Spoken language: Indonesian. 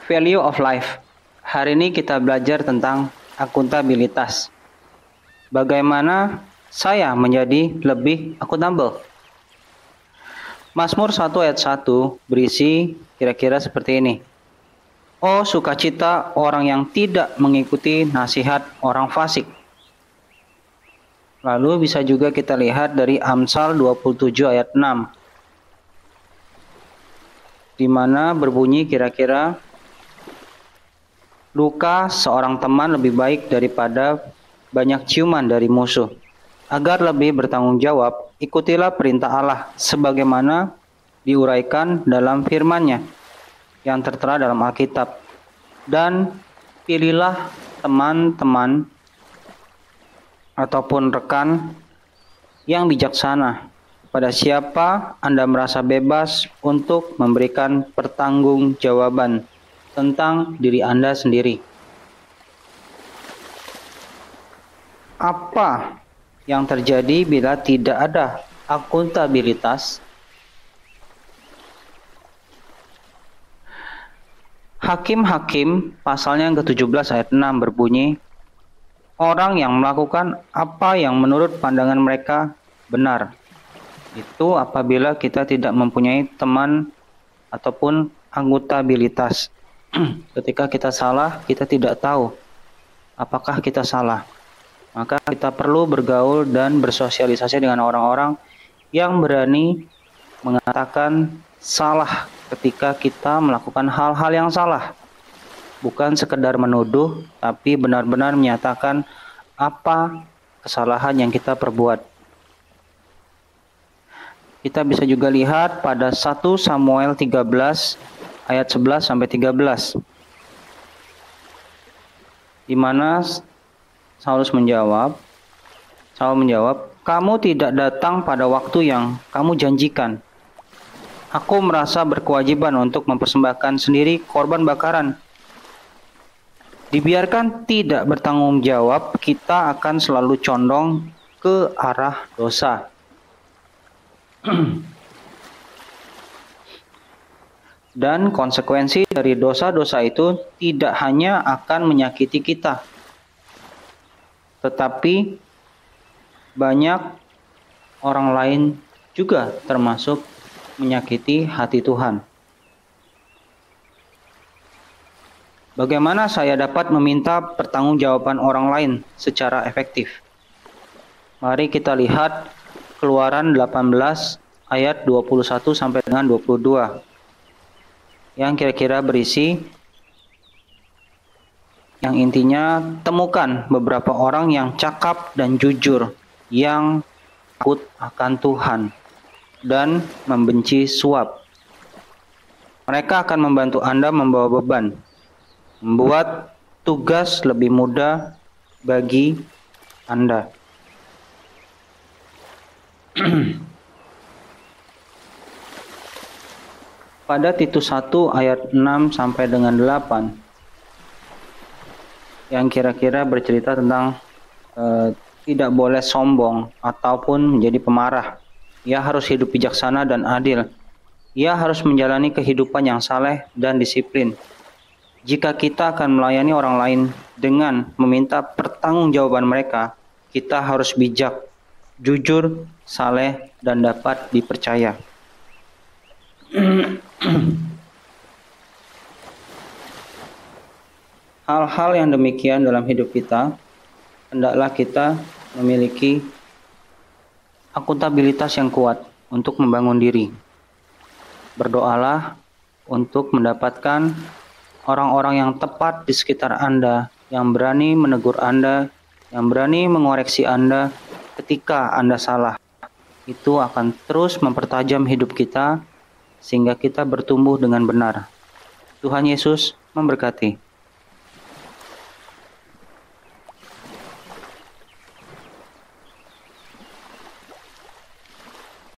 Value of life. Hari ini kita belajar tentang akuntabilitas. Bagaimana saya menjadi lebih akuntabel? Mazmur 1 ayat 1 berisi kira-kira seperti ini. Oh, sukacita orang yang tidak mengikuti nasihat orang fasik. Lalu bisa juga kita lihat dari Amsal 27 ayat 6. Di mana berbunyi kira-kira luka seorang teman lebih baik daripada banyak ciuman dari musuh. Agar lebih bertanggung jawab, ikutilah perintah Allah sebagaimana diuraikan dalam firman-Nya yang tertera dalam Alkitab. Dan pilihlah teman-teman ataupun rekan yang bijaksana, pada siapa Anda merasa bebas untuk memberikan pertanggungjawaban tentang diri Anda sendiri. Apa yang terjadi bila tidak ada akuntabilitas? Hakim-Hakim pasalnya yang ke-17 ayat 6 berbunyi, orang yang melakukan apa yang menurut pandangan mereka benar. Itu apabila kita tidak mempunyai teman ataupun akuntabilitas. Ketika kita salah, kita tidak tahu apakah kita salah. Maka kita perlu bergaul dan bersosialisasi dengan orang-orang yang berani mengatakan salah ketika kita melakukan hal-hal yang salah. Bukan sekedar menuduh, tapi benar-benar menyatakan apa kesalahan yang kita perbuat. Kita bisa juga lihat pada 1 Samuel 13 ayat 11 sampai 13. Di mana Saul menjawab, kamu tidak datang pada waktu yang kamu janjikan. Aku merasa berkewajiban untuk mempersembahkan sendiri korban bakaran. Dibiarkan tidak bertanggung jawab, kita akan selalu condong ke arah dosa. Dan konsekuensi dari dosa-dosa itu tidak hanya akan menyakiti kita, tetapi banyak orang lain juga termasuk menyakiti hati Tuhan. Bagaimana saya dapat meminta pertanggungjawaban orang lain secara efektif? Mari kita lihat Keluaran 18 ayat 21 sampai dengan 22. Yang kira-kira berisi yang intinya temukan beberapa orang yang cakap dan jujur, yang takut akan Tuhan dan membenci suap. Mereka akan membantu Anda membawa beban, membuat tugas lebih mudah bagi Anda. Pada Titus 1 ayat 6 sampai dengan 8 yang kira-kira bercerita tentang tidak boleh sombong ataupun menjadi pemarah. Ia harus hidup bijaksana dan adil. Ia harus menjalani kehidupan yang saleh dan disiplin. Jika kita akan melayani orang lain dengan meminta pertanggungjawaban mereka, kita harus bijak, jujur, saleh, dan dapat dipercaya. Hal-hal yang demikian dalam hidup kita, hendaklah kita memiliki akuntabilitas yang kuat untuk membangun diri. Berdoalah untuk mendapatkan orang-orang yang tepat di sekitar Anda, yang berani menegur Anda, yang berani mengoreksi Anda ketika Anda salah. Itu akan terus mempertajam hidup kita, sehingga kita bertumbuh dengan benar. Tuhan Yesus memberkati.